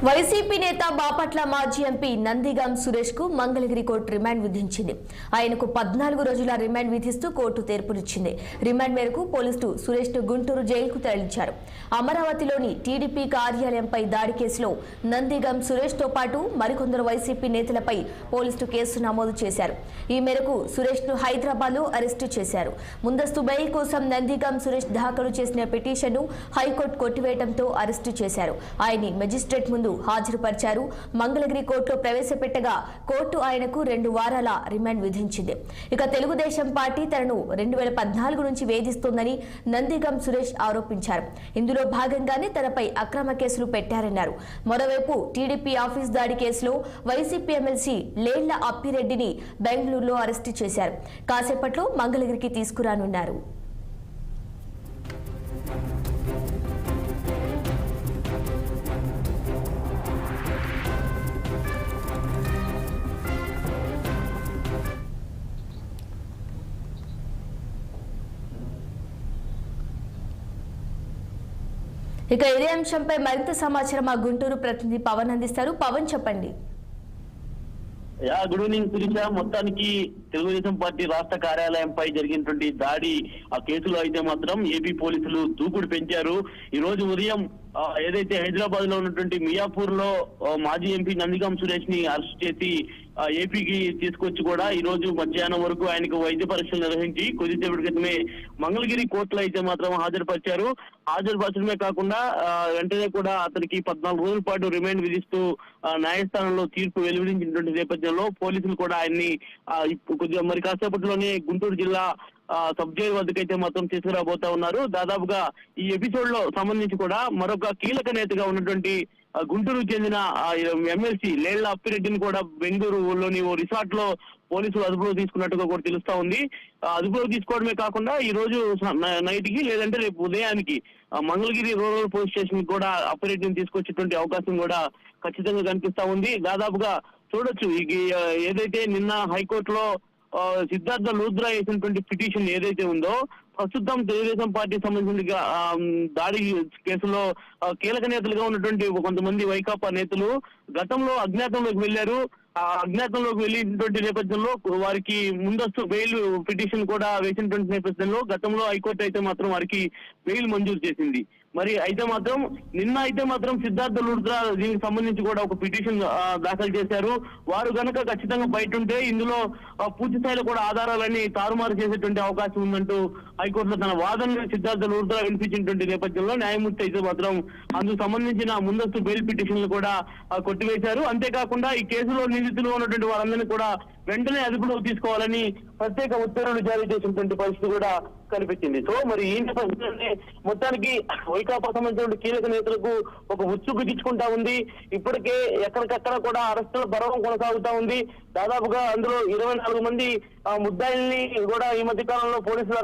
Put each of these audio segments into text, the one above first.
YCP నేత బాపట్ల మాజీ MP Nandigam Suresh కు మంగళగిరి కోర్టు రిమాండ్ విధించింది. ఆయనకు 14 రోజుల రిమాండ్ విధిస్తూ కోర్టు తీర్పునిచ్చింది. రిమాండ్ మేరకు పోలీసులు సురేష్ ను గుంటూరు జైలుకు తరలించారు. అమరావతిలోని టీడీపీ కార్యాలయంపై దాడి కేసులో నందిగం సురేష్ తో పాటు మరికొందరు వైసీపీ నేతలపై పోలీసులు కేసు నమోదు చేశారు. ఈ మేరకు సురేష్ ను హైదరాబాద్ లో అరెస్టు చేశారు. ముందస్తు బెయిల్ కోసం నందిగం సురేష్ దాఖలు చేసిన పిటిషన్ ను హైకోర్టు కొట్టివేయడంతో అరెస్టు చేశారు. ఆయన్ని మెజిస్ట్రేట్ ముందు హాజరుపరిచారు. మంగళగిరి కోర్టులో ప్రవేశపెట్టగా కోర్టు ఆయనకు 2 వారాల రిమాండ్ విధించింది. ఇక తెలుగుదేశం పార్టీ తనను 2014 నుంచి వేధిస్తోందని నందిగం సురేష్ ఆరోపించారు. ఇందులో భాగంగానే తనపై అక్రమ కేసులు పెట్టారన్నారు. మరోవైపు టీడీపీ ఆఫీస్ దాడి కేసులో వైసీపీ ఎమ్మెల్సీ లేళ్ల అప్పిరెడ్డిని బెంగళూరులో అరెస్టు చేశారు. కాసేపట్లో మంగళగిరికి తీసుకురానున్నారు. ఇక ఇదే అంశంపై మరింత సమాచారం మా గుంటూరు ప్రతినిధి పవన్ అందిస్తారు. పవన్, చెప్పండి. Good evening Sirisha. మొత్తానికి తెలుగుదేశం పార్టీ రాష్ట్ర కార్యాలయంపై జరిగినటువంటి దాడి ఆ కేసులో అయితే మాత్రం ఏపీ పోలీసులు దూకుడు పెంచారు. ఈ రోజు ఉదయం ఏదైతే హైదరాబాద్ లో ఉన్నటువంటి మియాపూర్ లో మాజీ ఎంపీ నందిగం సురేష్ ని అరెస్ట్ చేసి ఏపీకి తీసుకొచ్చి కూడా ఈ రోజు మధ్యాహ్నం వరకు ఆయనకు వైద్య పరీక్షలు నిర్వహించి కొద్దిసేపటి క్రితమే మంగళగిరి కోర్టులో అయితే మాత్రం హాజరుపరిచారు. హాజరుపరచడమే కాకుండా వెంటనే కూడా అతనికి 14 రోజుల పాటు రిమాండ్ విధిస్తూ న్యాయస్థానంలో తీర్పు వెలువరించినటువంటి నేపథ్యంలో పోలీసులు కూడా ఆయన్ని కొద్దిగా మరి కాసేపట్లోనే గుంటూరు జిల్లా సబ్ జైలు వద్దకైతే మాత్రం తీసుకురాబోతా ఉన్నారు. దాదాపుగా ఈ ఎపిసోడ్ లో సంబంధించి కూడా మరొక కీలక నేతగా ఉన్నటువంటి గుంటూరుకు చెందిన ఎమ్మెల్సీ లేళ్ల అప్పిరెడ్డిని కూడా బెంగళూరులోని ఓ రిసార్ట్ లో పోలీసులు అదుపులో తీసుకున్నట్టుగా కూడా తెలుస్తా ఉంది. అదుపులో తీసుకోవడమే కాకుండా ఈ రోజు నైట్ కి లేదంటే రేపు ఉదయానికి మంగళగిరి రూరల్ పోలీస్ స్టేషన్ కూడా అప్పిరెడ్డిని తీసుకొచ్చేటువంటి అవకాశం కూడా ఖచ్చితంగా కనిపిస్తా ఉంది. దాదాపుగా చూడొచ్చు ఏదైతే నిన్న హైకోర్టులో సిద్ధార్థ లూద్రా వేసినటువంటి పిటిషన్ ఏదైతే ఉందో ప్రస్తుతం తెలుగుదేశం పార్టీ సంబంధించిన దాడి కేసులో కీలక నేతలుగా ఉన్నటువంటి కొంతమంది వైకాపా నేతలు గతంలో అజ్ఞాతంలోకి వెళ్లారు. ఆ అజ్ఞాతంలోకి వెళ్ళినటువంటి నేపథ్యంలో వారికి ముందస్తు బెయిల్ పిటిషన్ కూడా వేసినటువంటి నేపథ్యంలో గతంలో హైకోర్టు అయితే మాత్రం వారికి బెయిల్ మంజూరు చేసింది. మరి అయితే మాత్రం నిన్న అయితే మాత్రం సిద్ధార్థ లూద్రా దీనికి సంబంధించి కూడా ఒక పిటిషన్ దాఖలు చేశారు. వారు గనక ఖచ్చితంగా బయట ఉంటే ఇందులో పూర్తి స్థాయిలో కూడా ఆధారాలన్నీ తారుమారు చేసేటువంటి అవకాశం ఉందంటూ హైకోర్టులో తన వాదనను సిద్ధార్థ లూద్రా వినిపించినటువంటి నేపథ్యంలో న్యాయమూర్తి అయితే మాత్రం అందుకు సంబంధించిన ముందస్తు బెయిల్ పిటిషన్లు కూడా కొట్టివేశారు. అంతేకాకుండా ఈ కేసులో నిందితులు ఉన్నటువంటి వారందరినీ కూడా వెంటనే అదుపులోకి తీసుకోవాలని ప్రత్యేక ఉత్తర్వులు జారీ చేసినటువంటి పరిస్థితి కూడా కనిపించింది. సో మరి ఈ నేపథ్యంలోనే మొత్తానికి వైకాపా సంబంధించిన కీలక నేతలకు ఒక ఉచ్చు బిగించుకుంటా ఉంది. ఇప్పటికే ఎక్కడికక్కడ కూడా అరెస్టుల పర్వం కొనసాగుతా ఉంది. దాదాపుగా అందులో 24 మంది ముద్దాయిల్ని కూడా ఈ మధ్య కాలంలో పోలీసులు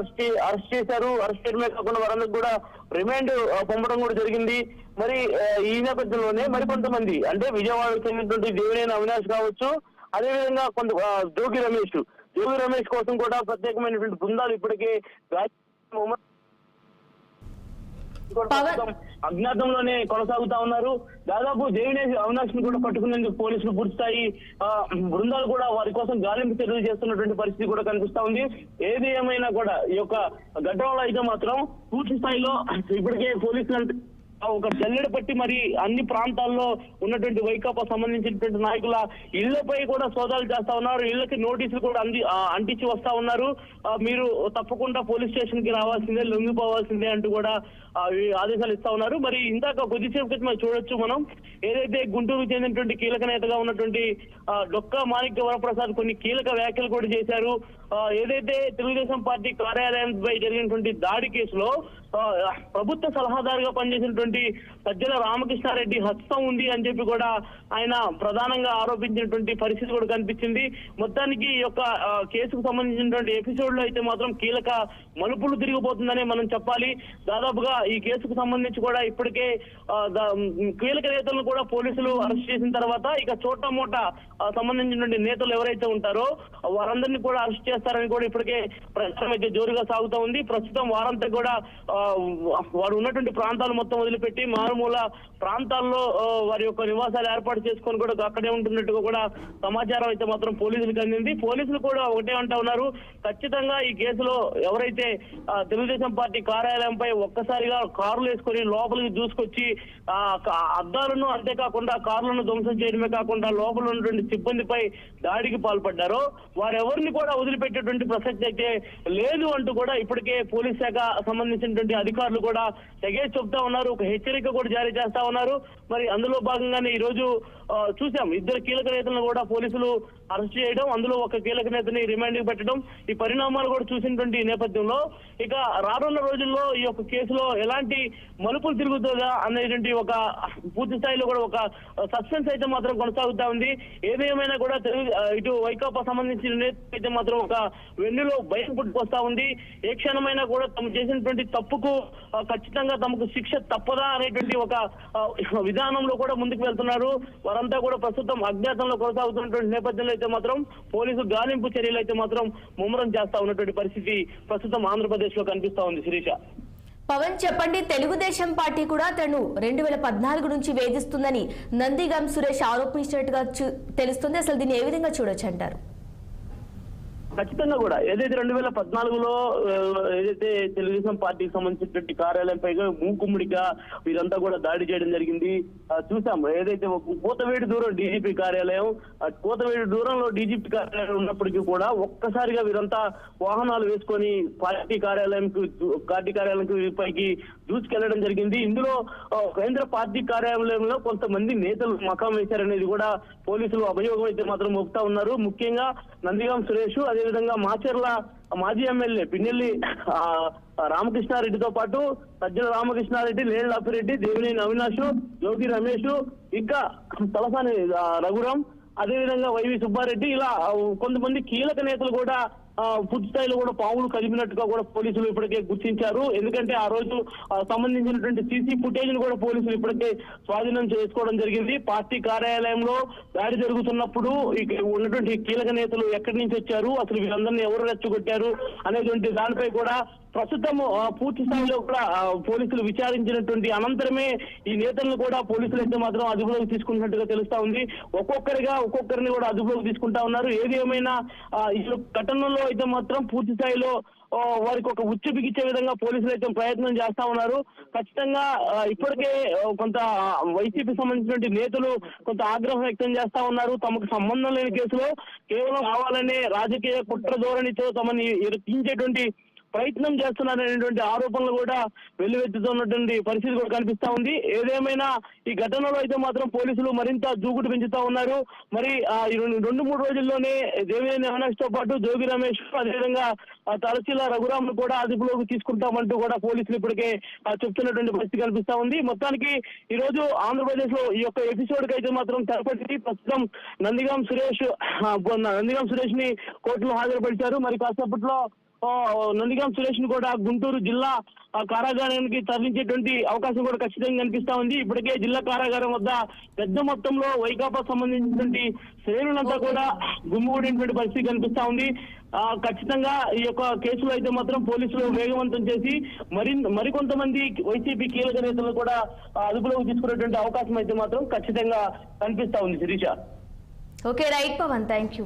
అరెస్ట్ చేశారు. అరెస్ట్ చేయడమే కాకుండా వారందరికి కూడా రిమాండ్ పంపడం కూడా జరిగింది. మరి ఈ నేపథ్యంలోనే మరికొంతమంది అంటే విజయవాడకు చెందినటువంటి దేవినేని అవినాష్ కావచ్చు, అదేవిధంగా జోగి రమేష్ కోసం కూడా ప్రత్యేకమైనటువంటి బృందాలు ఇప్పటికే అజ్ఞాతంలోనే కొనసాగుతా ఉన్నారు. దాదాపు దేవినేని అవినాష్ ని కూడా పట్టుకునేందుకు పోలీసులు పూర్తిస్థాయి బృందాలు కూడా వారి కోసం గాలింపు చర్యలు చేస్తున్నటువంటి పరిస్థితి కూడా కనిపిస్తా ఉంది. ఏది ఏమైనా కూడా ఈ యొక్క ఘటనలో అయితే మాత్రం పూర్తి స్థాయిలో ఇప్పటికే పోలీసులు ఒక జల్లెడ పట్టి మరి అన్ని ప్రాంతాల్లో ఉన్నటువంటి వైకాపా సంబంధించినటువంటి నాయకుల ఇళ్లపై కూడా సోదాలు చేస్తా ఉన్నారు. ఇళ్లకి నోటీసులు కూడా అంటించి వస్తా ఉన్నారు. మీరు తప్పకుండా పోలీస్ స్టేషన్ కి రావాల్సిందే, లొంగిపోవాల్సిందే అంటూ కూడా ఆదేశాలు ఇస్తా ఉన్నారు. మరి ఇందాక కొద్దిసేపు క్రితం చూడొచ్చు మనం ఏదైతే గుంటూరుకు చెందినటువంటి కీలక నేతగా ఉన్నటువంటి డొక్కా మాణిక్య వరప్రసాద్ కొన్ని కీలక వ్యాఖ్యలు కూడా చేశారు. ఏదైతే తెలుగుదేశం పార్టీ కార్యాలయంపై జరిగినటువంటి దాడి కేసులో ప్రభుత్వ సలహాదారుగా పనిచేసినటువంటి సజ్జల రామకృష్ణారెడ్డి హస్తం ఉంది అని చెప్పి కూడా ఆయన ప్రధానంగా ఆరోపించినటువంటి పరిస్థితి కూడా కనిపించింది. మొత్తానికి ఈ యొక్క కేసుకు సంబంధించినటువంటి ఎపిసోడ్ లో అయితే మాత్రం కీలక మలుపులు తిరిగిపోతుందనే మనం చెప్పాలి. దాదాపుగా ఈ కేసుకు సంబంధించి కూడా ఇప్పటికే కీలక నేతలను కూడా పోలీసులు అరెస్ట్ చేసిన తర్వాత ఇక చోట మోట సంబంధించినటువంటి నేతలు ఎవరైతే ఉంటారో వారందరినీ కూడా అరెస్ట్ చేస్తారని కూడా ఇప్పటికే ప్రచారం అయితే జోరుగా సాగుతా ఉంది. ప్రస్తుతం వారంతా కూడా వారు ఉన్నటువంటి ప్రాంతాలు మొత్తం వదిలి వదిలిపెట్టి మారుమూల ప్రాంతాల్లో వారి యొక్క నివాసాలు ఏర్పాటు చేసుకొని కూడా అక్కడే ఉంటున్నట్టుగా కూడా సమాచారం అయితే మాత్రం పోలీసులకు అందింది. పోలీసులు కూడా ఒకటే అంటా ఉన్నారు, ఖచ్చితంగా ఈ కేసులో ఎవరైతే తెలుగుదేశం పార్టీ కార్యాలయంపై ఒక్కసారిగా కారులు వేసుకొని లోపలికి దూసుకొచ్చి అద్దాలను అంతేకాకుండా కార్లను ధ్వంసం చేయడమే కాకుండా లోపల ఉన్నటువంటి సిబ్బందిపై దాడికి పాల్పడ్డారో వారెవరిని కూడా వదిలిపెట్టేటువంటి ప్రసక్తి అయితే లేదు అంటూ కూడా ఇప్పటికే పోలీస్ శాఖ సంబంధించినటువంటి అధికారులు కూడా తెగేసి చెప్తా ఉన్నారు. ఒక హెచ్చరిక కూడా జారీ చేస్తా ఉన్నారు. మరి అందులో భాగంగానే ఈ రోజు చూసాం, 2 కీలక నేతలను కూడా పోలీసులు అరెస్ట్ చేయడం, అందులో ఒక కీలక నేతని రిమాండ్ కి పెట్టడం, ఈ పరిణామాలు కూడా చూసినటువంటి నేపథ్యంలో ఇక రానున్న రోజుల్లో ఈ యొక్క కేసులో ఎలాంటి మలుపులు తిరుగుతుందా అనేటువంటి ఒక పూర్తి స్థాయిలో కూడా ఒక సస్పెన్స్ అయితే మాత్రం కొనసాగుతా ఉంది. ఏదేమైనా కూడా ఇటు వైకాపా సంబంధించిన నేత అయితే మాత్రం ఒక వెన్నులో భయం పుట్టుకొస్తా ఉంది. ఏ క్షణమైనా కూడా తమ చేసినటువంటి తప్పుకు ఖచ్చితంగా తమకు శిక్ష తప్పదా అనేటువంటి ఒక విధానంలో కూడా ముందుకు వెళ్తున్నారు. వారంతా కూడా ప్రస్తుతం అజ్ఞాతంలో కొనసాగుతున్నటువంటి నేపథ్యంలో అయితే మాత్రం పోలీసు గాలింపు చర్యలు అయితే మాత్రం ముమ్మరం చేస్తా ఉన్నటువంటి పరిస్థితి ప్రస్తుతం ఆంధ్రప్రదేశ్ లో కనిపిస్తా ఉంది. శిరీష, పవన్ చెప్పండి, తెలుగుదేశం పార్టీ కూడా తను 2014 నుంచి వేధిస్తుందని నందిగం సురేష్ ఆరోపించినట్టుగా తెలుస్తుంది. అసలు దీన్ని ఏ విధంగా చూడొచ్చు అంటారు? ఖచ్చితంగా కూడా ఏదైతే 2014లో ఏదైతే తెలుగుదేశం పార్టీకి సంబంధించినటువంటి కార్యాలయంపై మూకుమ్ముడిగా వీరంతా కూడా దాడి చేయడం జరిగింది. చూసాం, ఏదైతే కోతవేడి దూరం డీజీపీ కార్యాలయం, కోతవేడి దూరంలో డీజీపీ కార్యాలయం ఉన్నప్పటికీ కూడా ఒక్కసారిగా వీరంతా వాహనాలు వేసుకొని పార్టీ కార్యాలయంకి పైకి దూసుకెళ్లడం జరిగింది. ఇందులో కేంద్ర పార్టీ కార్యాలయంలో కొంతమంది నేతలు మకాం వేశారనేది కూడా పోలీసులు అభియోగం అయితే మాత్రం మోపుతా ఉన్నారు. ముఖ్యంగా నందిగాం సురేష్, అదేవిధంగా మాచర్ల మాజీ ఎమ్మెల్యే పిన్నెల్లి రామకృష్ణారెడ్డితో పాటు సజ్జల రామకృష్ణారెడ్డి, లేళ్ల అప్పిరెడ్డి, దేవినేని అవినాష్, జోగి రమేష్, ఇంకా తలసాని రఘురాం, అదేవిధంగా వైవి సుబ్బారెడ్డి, ఇలా కొంతమంది కీలక నేతలు కూడా పూర్తి స్థాయిలో కూడా పావులు కదిపినట్టుగా కూడా పోలీసులు ఇప్పటికే గుర్తించారు. ఎందుకంటే ఆ రోజు సంబంధించినటువంటి సీసీ ఫుటేజ్ ను కూడా పోలీసులు ఇప్పటికే స్వాధీనం చేసుకోవడం జరిగింది. పార్టీ కార్యాలయంలో దాడి జరుగుతున్నప్పుడు ఉన్నటువంటి కీలక నేతలు ఎక్కడి నుంచి వచ్చారు, అసలు వీళ్ళందరినీ ఎవరు రెచ్చగొట్టారు అనేటువంటి దానిపై కూడా ప్రస్తుతం పూర్తి స్థాయిలో కూడా పోలీసులు విచారించినటువంటి అనంతరమే ఈ నేతలను కూడా పోలీసులు అయితే మాత్రం అదుపులోకి తీసుకున్నట్టుగా తెలుస్తా ఉంది. ఒక్కొక్కరిని కూడా అదుపులోకి తీసుకుంటా ఉన్నారు. ఏది ఏమైనా ఈ ఘటనలో అయితే మాత్రం పూర్తి స్థాయిలో వారికి ఒక ఉచ్చు బిగించే విధంగా పోలీసులు అయితే ప్రయత్నం చేస్తా ఉన్నారు. ఖచ్చితంగా ఇప్పటికే కొంత వైసీపీ సంబంధించినటువంటి నేతలు కొంత ఆగ్రహం వ్యక్తం చేస్తా ఉన్నారు. తమకు సంబంధం లేని కేసులో కేవలం కావాలనే రాజకీయ కుట్ర ధోరణితో తమని ఇరికించేటువంటి ప్రయత్నం చేస్తున్నారనేటువంటి ఆరోపణలు కూడా వెల్లువెత్తుతున్నటువంటి పరిస్థితి కూడా కనిపిస్తా ఉంది. ఏదేమైనా ఈ ఘటనలో అయితే మాత్రం పోలీసులు మరింత దూకుడు పెంచుతా ఉన్నారు. మరి 2-3 రోజుల్లోనే దేవినేని అవినాష్ తో పాటు జోగి రమేష్, అదేవిధంగా తలశీల రఘురామ్ ను కూడా అదుపులోకి తీసుకుంటామంటూ కూడా పోలీసులు ఇప్పటికే చెప్తున్నటువంటి పరిస్థితి కనిపిస్తా ఉంది. మొత్తానికి ఈ రోజు ఆంధ్రప్రదేశ్ లో ఈ యొక్క ఎపిసోడ్ కి అయితే మాత్రం తెరపడి ప్రస్తుతం నందిగాం సురేష్ ని కోర్టులో హాజరుపరిచారు. మరి కాసేపట్లో నందిగాం సురేష్ ను కూడా గుంటూరు జిల్లా కారాగారానికి తరలించేటువంటి అవకాశం కూడా ఖచ్చితంగా కనిపిస్తా ఉంది. ఇప్పటికే జిల్లా కారాగారం వద్ద పెద్ద మొత్తంలో వైకాపా సంబంధించినటువంటి శ్రేణులంతా కూడా గుమ్మిగూడినటువంటి పరిస్థితి కనిపిస్తా ఉంది. ఖచ్చితంగా ఈ యొక్క కేసులో అయితే మాత్రం పోలీసులు వేగవంతం చేసి మరికొంతమంది వైసీపీ కీలక నేతలను కూడా అదుపులోకి తీసుకునేటువంటి అవకాశం అయితే మాత్రం ఖచ్చితంగా కనిపిస్తా ఉంది. Sirisha, okay, right Pawan, thank you.